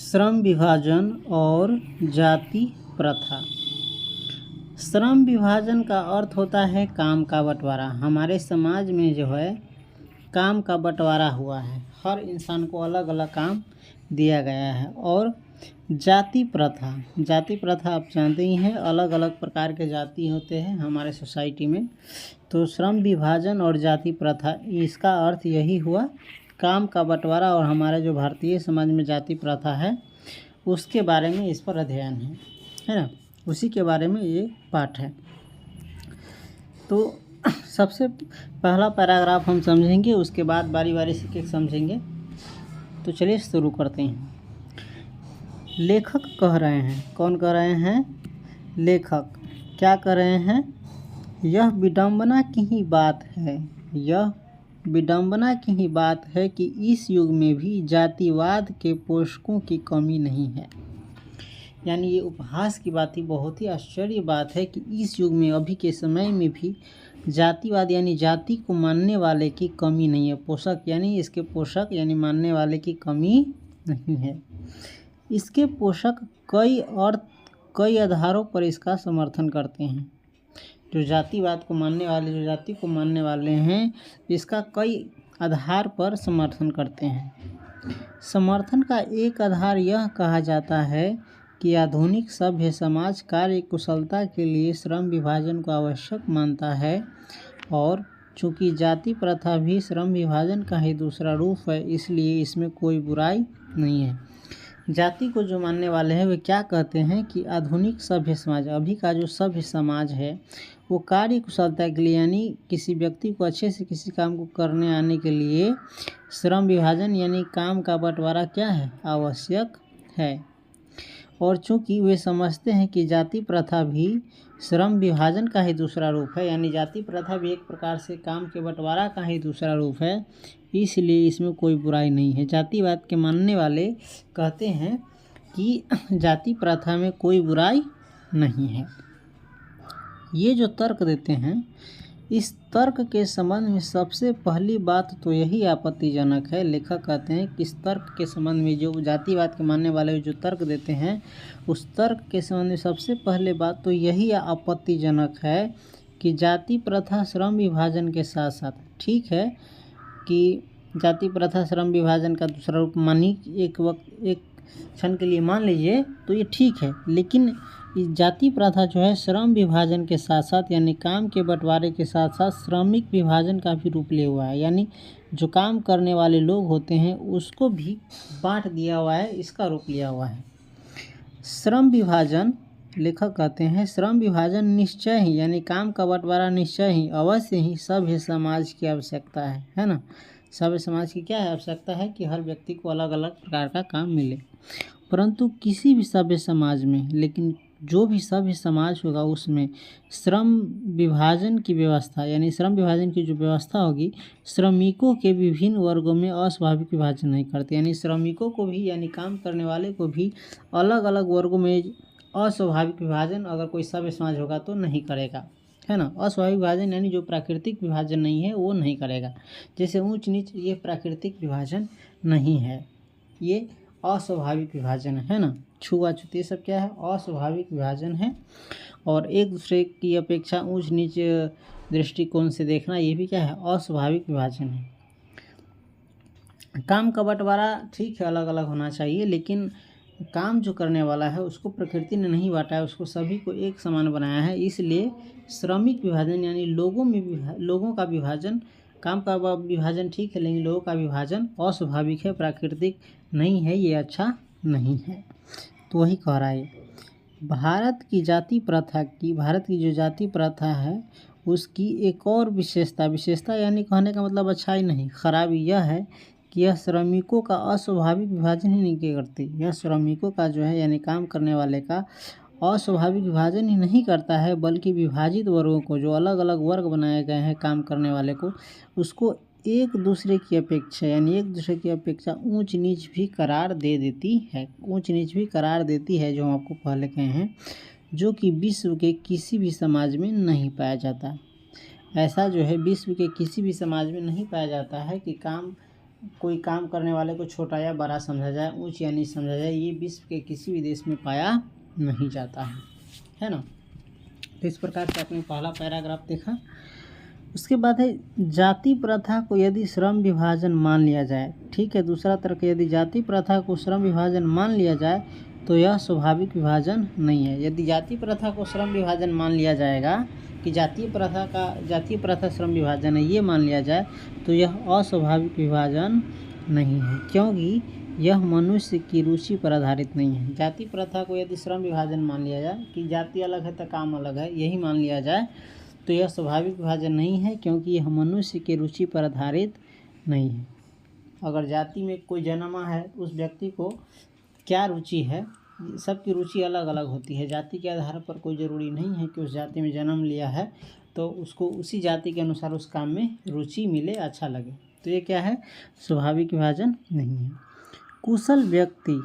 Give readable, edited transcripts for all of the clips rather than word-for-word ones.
श्रम विभाजन और जाति प्रथा। श्रम विभाजन का अर्थ होता है काम का बंटवारा। हमारे समाज में जो है काम का बंटवारा हुआ है, हर इंसान को अलग अलग काम दिया गया है। और जाति प्रथा आप जानते ही हैं, अलग अलग प्रकार के जाति होते हैं हमारे सोसाइटी में। तो श्रम विभाजन और जाति प्रथा, इसका अर्थ यही हुआ काम का बंटवारा। और हमारे जो भारतीय समाज में जाति प्रथा है उसके बारे में इस पर अध्ययन है ना, उसी के बारे में ये पाठ है। तो सबसे पहला पैराग्राफ हम समझेंगे, उसके बाद बारी बारी से एक समझेंगे। तो चलिए शुरू करते हैं। लेखक कह रहे हैं, कौन कह रहे हैं? लेखक क्या कह रहे हैं? यह विडंबना की ही बात है, यह विडंबना की ही बात है कि इस युग में भी जातिवाद के पोषकों की कमी नहीं है। यानी ये उपहास की बात ही, बहुत ही आश्चर्य बात है कि इस युग में, अभी के समय में भी जातिवाद यानी जाति को मानने वाले की कमी नहीं है। पोषक यानी इसके पोषक यानी मानने वाले की कमी नहीं है। इसके पोषक कई आधारों पर इसका समर्थन करते हैं। जो जातिवाद को मानने वाले, जो जाति को मानने वाले हैं, इसका कई आधार पर समर्थन करते हैं। समर्थन का एक आधार यह कहा जाता है कि आधुनिक सभ्य समाज कार्य कुशलता के लिए श्रम विभाजन को आवश्यक मानता है। और चूंकि जाति प्रथा भी श्रम विभाजन का ही दूसरा रूप है, इसलिए इसमें कोई बुराई नहीं है। जाति को जो मानने वाले हैं वे क्या कहते हैं कि आधुनिक सभ्य समाज, अभी का जो सभ्य समाज है, वो कार्य कुशलता के लिए यानी किसी व्यक्ति को अच्छे से किसी काम को करने आने के लिए श्रम विभाजन यानी काम का बंटवारा क्या है? आवश्यक है। और चूंकि वे समझते हैं कि जाति प्रथा भी श्रम विभाजन का ही दूसरा रूप है, यानी जाति प्रथा भी एक प्रकार से काम के बंटवारा का ही दूसरा रूप है, इसलिए इसमें कोई बुराई नहीं है। जातिवाद के मानने वाले कहते हैं कि जाति प्रथा में कोई बुराई नहीं है। ये जो तर्क देते हैं, इस तर्क के संबंध में सबसे पहली बात तो यही आपत्तिजनक है। लेखक कहते हैं कि इस तर्क के संबंध में, जो जातिवाद के मानने वाले जो तर्क देते हैं, उस तर्क के संबंध में सबसे पहले बात तो यही आपत्तिजनक है कि जाति प्रथा श्रम विभाजन के साथ साथ, ठीक है कि जाति प्रथा श्रम विभाजन का दूसरा रूप मानी, एक क्षण के लिए मान लीजिए तो ये ठीक है, लेकिन जाति प्रथा जो है श्रम विभाजन के साथ साथ यानी काम के बंटवारे के साथ साथ श्रमिक विभाजन का भी रूप लिया हुआ है। यानी जो काम करने वाले लोग होते हैं उसको भी बांट दिया हुआ है, इसका रूप लिया हुआ है। श्रम विभाजन, लेखक कहते हैं, श्रम विभाजन निश्चय ही यानी काम का बंटवारा निश्चय ही, अवश्य ही सभ्य समाज की आवश्यकता है ना। सभ्य समाज की क्या है? आवश्यकता है कि हर व्यक्ति को अलग अलग प्रकार का काम मिले। परंतु किसी भी सभ्य समाज में, लेकिन जो भी सभ्य समाज होगा उसमें श्रम विभाजन की व्यवस्था यानी श्रम विभाजन की जो व्यवस्था होगी, श्रमिकों के विभिन्न वर्गों में अस्वाभाविक विभाजन नहीं करते। यानी श्रमिकों को भी यानी काम करने वाले को भी अलग अलग वर्गों में अस्वाभाविक विभाजन अगर कोई सभ्य समाज होगा तो नहीं करेगा, है ना। अस्वाभाविक विभाजन यानी जो प्राकृतिक विभाजन नहीं है वो नहीं करेगा। जैसे ऊंच नीच, ये प्राकृतिक विभाजन नहीं है, ये अस्वाभाविक विभाजन है ना। छुआछूत, ये सब क्या है? अस्वाभाविक विभाजन है। और एक दूसरे की अपेक्षा ऊंच नीच दृष्टिकोण से देखना, ये भी क्या है? अस्वाभाविक विभाजन है। काम का बंटवारा ठीक है, अलग अलग होना चाहिए, लेकिन काम जो करने वाला है उसको प्रकृति ने नहीं बांटा है, उसको सभी को एक समान बनाया है। इसलिए श्रमिक विभाजन यानी लोगों का विभाजन, काम का विभाजन ठीक है, लेकिन लोगों का विभाजन अस्वाभाविक है, प्राकृतिक नहीं है, ये अच्छा नहीं है। तो वही कह रहा है। भारत की जो जाति प्रथा है उसकी एक और विशेषता यानी कहने का मतलब अच्छाई नहीं, खराबी यह है कि यह श्रमिकों का अस्वाभाविक विभाजन ही नहीं करती। यह श्रमिकों का जो है यानी काम करने वाले का अस्वाभाविक विभाजन ही नहीं करता है, बल्कि विभाजित वर्गों को, जो अलग अलग वर्ग बनाए गए हैं काम करने वाले को, उसको एक दूसरे की अपेक्षा ऊंच नीच भी करार दे देती है। जो हम आपको पहले कहे हैं, जो कि विश्व के किसी भी समाज में नहीं पाया जाता। ऐसा जो है विश्व के किसी भी समाज में नहीं पाया जाता है कि काम कोई काम करने वाले को छोटा या बड़ा समझा जाए, ऊंच या नीच समझा जाए, ये विश्व के किसी भी देश में पाया नहीं जाता है ना। तो इस प्रकार से आपने पहला पैराग्राफ देखा। उसके बाद है जाति प्रथा को यदि श्रम विभाजन मान लिया जाए, ठीक है, दूसरा तर्क, यदि जाति प्रथा को श्रम विभाजन मान लिया जाए तो यह स्वाभाविक विभाजन नहीं है। यदि जाति प्रथा को श्रम विभाजन मान लिया जाएगा कि जातीय प्रथा श्रम विभाजन है, ये मान लिया जाए तो यह अस्वाभाविक विभाजन नहीं है, क्योंकि यह मनुष्य की रुचि पर आधारित नहीं है। जाति प्रथा को यदि श्रम विभाजन मान लिया जाए कि जाति अलग है तो काम अलग है, यही मान लिया जाए तो यह स्वाभाविक विभाजन नहीं है, क्योंकि यह मनुष्य की रुचि पर आधारित नहीं है। अगर जाति में कोई जन्मा है, उस व्यक्ति को क्या रुचि है, सबकी रुचि अलग अलग होती है। जाति के आधार पर कोई ज़रूरी नहीं है कि उस जाति में जन्म लिया है तो उसको उसी जाति के अनुसार उस काम में रुचि मिले, अच्छा लगे। तो ये क्या है, स्वाभाविक विभाजन नहीं है। कुशल व्यक्ति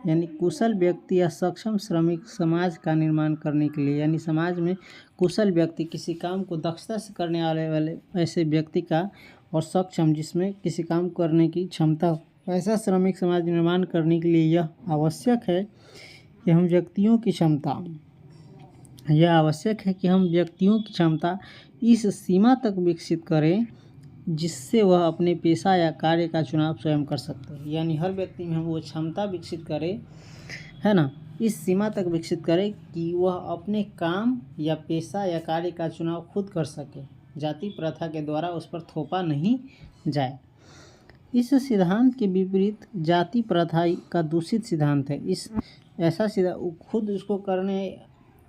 यानी कुशल व्यक्ति या सक्षम श्रमिक समाज का निर्माण करने के लिए, यानी समाज में कुशल व्यक्ति, किसी काम को दक्षता से करने वाले ऐसे व्यक्ति का, और सक्षम जिसमें किसी काम करने की क्षमता हो, ऐसा श्रमिक समाज निर्माण करने के लिए यह आवश्यक है कि हम व्यक्तियों की क्षमता इस सीमा तक विकसित करें जिससे वह अपने पेशा या कार्य का चुनाव स्वयं कर सकते हैं। यानी हर व्यक्ति में हम वो क्षमता विकसित करें, है ना, इस सीमा तक विकसित करें कि वह अपने काम या पेशा या कार्य का चुनाव खुद कर सके, जाति प्रथा के द्वारा उस पर थोपा नहीं जाए। इस सिद्धांत के विपरीत जाति प्रथा का दूषित सिद्धांत है। ऐसा खुद उसको करने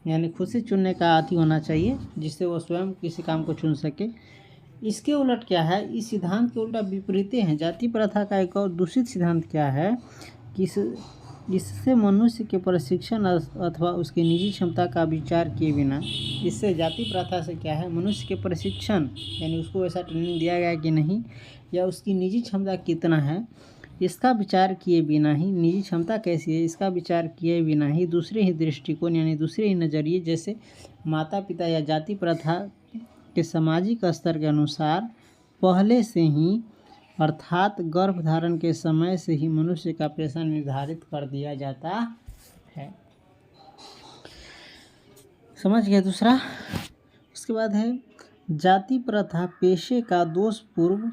यानी खुद से चुनने का आदि होना चाहिए, जिससे वह स्वयं किसी काम को चुन सके। इसके उलट क्या है, इस सिद्धांत के उल्टा विपरीत हैं। जाति प्रथा का एक और दूषित सिद्धांत क्या है कि इससे मनुष्य के प्रशिक्षण अथवा उसकी निजी क्षमता का विचार किए बिना, इससे जाति प्रथा से क्या है, मनुष्य के प्रशिक्षण यानी उसको ऐसा ट्रेनिंग दिया गया कि नहीं, या उसकी निजी क्षमता कितना है इसका विचार किए बिना ही, निजी क्षमता कैसी है इसका विचार किए बिना ही दूसरे ही दृष्टिकोण यानी दूसरे ही नज़रिए, जैसे माता पिता या जाति प्रथा के सामाजिक स्तर के अनुसार पहले से ही, अर्थात गर्भधारण के समय से ही मनुष्य का पेशा निर्धारित कर दिया जाता है। समझ गए दूसरा। उसके बाद है जाति प्रथा पेशे का दोषपूर्ण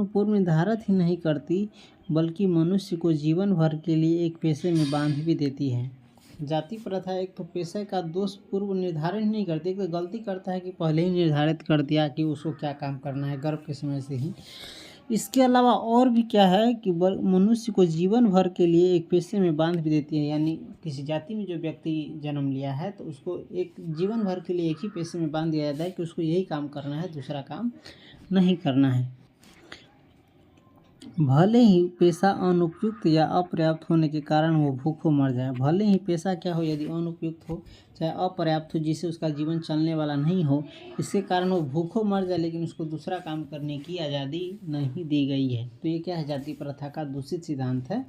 पूर्व निर्धारित ही नहीं करती, बल्कि मनुष्य को जीवन भर के लिए एक पेशे में बांध भी देती है। जाति प्रथा एक तो पेशे का दोष पूर्व निर्धारण नहीं करती, एक तो गलती करता है कि पहले ही निर्धारित कर दिया कि उसको क्या काम करना है गर्भ के समय से ही। इसके अलावा और भी क्या है कि मनुष्य को जीवन भर के लिए एक पेशे में बांध भी देती है। यानी किसी जाति में जो व्यक्ति जन्म लिया है तो उसको एक जीवन भर के लिए एक ही पेशे में बांध दिया जाता है कि उसको यही काम करना है, दूसरा काम नहीं करना है। भले ही पेशा अनुपयुक्त या अपर्याप्त होने के कारण वो भूखों मर जाए, भले ही पेशा क्या हो, यदि अनुपयुक्त हो चाहे अपर्याप्त हो, जिससे उसका जीवन चलने वाला नहीं हो, इसके कारण वो भूखों मर जाए, लेकिन उसको दूसरा काम करने की आज़ादी नहीं दी गई है। तो ये क्या है, जाति प्रथा का दूषित सिद्धांत है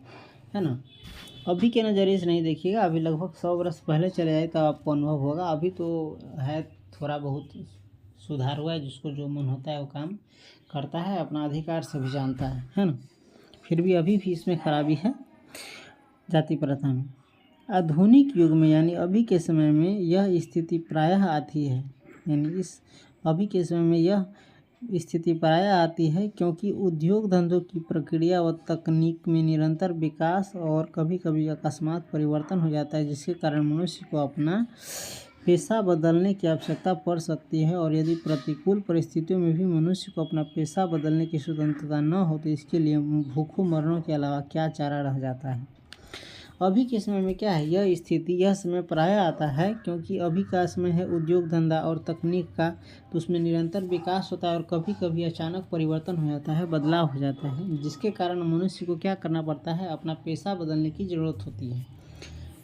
ना। अभी के नज़रिए से नहीं देखिएगा, अभी लगभग 100 वर्ष पहले चले जाए तब आपको अनुभव होगा। अभी तो है थोड़ा बहुत सुधार हुआ है, जिसको जो मन होता है वो काम करता है, अपना अधिकार से भी जानता है ना। फिर भी अभी भी इसमें खराबी है जाति प्रथा में। आधुनिक युग में यानी अभी के समय में यह स्थिति प्रायः आती है, यानी इस अभी के समय में यह स्थिति प्रायः आती है क्योंकि उद्योग धंधों की प्रक्रिया व तकनीक में निरंतर विकास और कभी कभी अकस्मात परिवर्तन हो जाता है, जिसके कारण मनुष्य को अपना पेशा बदलने की आवश्यकता पड़ सकती है। और यदि प्रतिकूल परिस्थितियों में भी मनुष्य को अपना पेशा बदलने की स्वतंत्रता न हो तो इसके लिए भूखों मरने के अलावा क्या चारा रह जाता है। अभी के समय में क्या है, यह समय प्रायः आता है क्योंकि अभी का समय है उद्योग धंधा और तकनीक का, तो उसमें निरंतर विकास होता है और कभी कभी अचानक परिवर्तन हो जाता है, बदलाव हो जाता है, जिसके कारण मनुष्य को क्या करना पड़ता है, अपना पेशा बदलने की ज़रूरत होती है।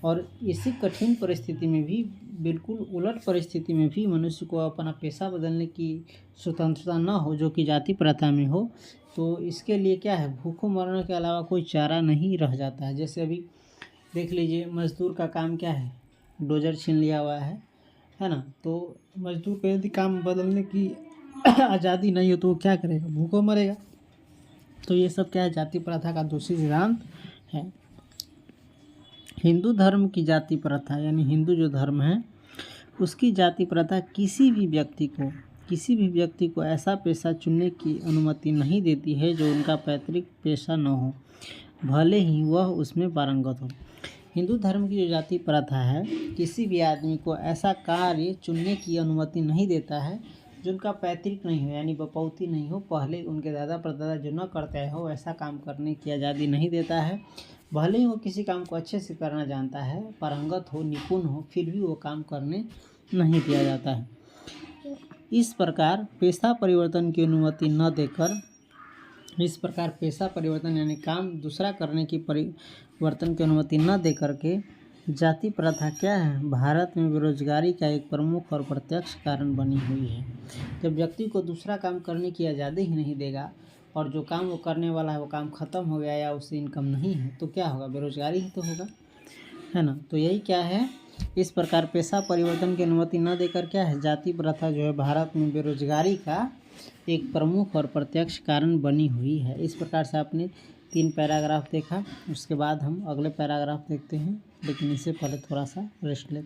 और इसी कठिन परिस्थिति में भी, बिल्कुल उलट परिस्थिति में भी मनुष्य को अपना पेशा बदलने की स्वतंत्रता न हो, जो कि जाति प्रथा में हो, तो इसके लिए क्या है, भूखों मरने के अलावा कोई चारा नहीं रह जाता है। जैसे अभी देख लीजिए, मज़दूर का काम क्या है, डोजर छीन लिया हुआ है ना, तो मज़दूर को यदि काम बदलने की आज़ादी नहीं हो तो वो क्या करेगा, भूखों मरेगा। तो ये सब क्या है, जाति प्रथा का दूसरी सिद्धांत है। हिंदू धर्म की जाति प्रथा यानी हिंदू जो धर्म है उसकी जाति प्रथा किसी भी व्यक्ति को ऐसा पेशा चुनने की अनुमति नहीं देती है जो उनका पैतृक पेशा न हो, भले ही वह उसमें पारंगत हो। हिंदू धर्म की जो जाति प्रथा है किसी भी आदमी को ऐसा कार्य चुनने की अनुमति नहीं देता है जो उनका पैतृक नहीं हो यानी बपौती नहीं हो, पहले उनके दादा परदादा जो न करते हो वैसा काम करने की आज़ादी नहीं देता है। भले ही वो किसी काम को अच्छे से करना जानता है, पारंगत हो, निपुण हो, फिर भी वो काम करने नहीं दिया जाता है। इस प्रकार पेशा परिवर्तन की अनुमति न देकर पेशा परिवर्तन यानी काम दूसरा करने की परिवर्तन की अनुमति न देकर के जाति प्रथा क्या है, भारत में बेरोजगारी का एक प्रमुख और प्रत्यक्ष कारण बनी हुई है। जब व्यक्ति को दूसरा काम करने की आज़ादी ही नहीं देगा और जो काम वो करने वाला है वो काम ख़त्म हो गया या उससे इनकम नहीं है तो क्या होगा, बेरोजगारी ही तो होगा, है ना। तो यही क्या है, इस प्रकार पेशा परिवर्तन की अनुमति न देकर क्या है, जाति प्रथा जो है भारत में बेरोजगारी का एक प्रमुख और प्रत्यक्ष कारण बनी हुई है। इस प्रकार से आपने 3 पैराग्राफ देखा। उसके बाद हम अगले पैराग्राफ देखते हैं, लेकिन इससे पहले थोड़ा सा रेस्ट लेते हैं।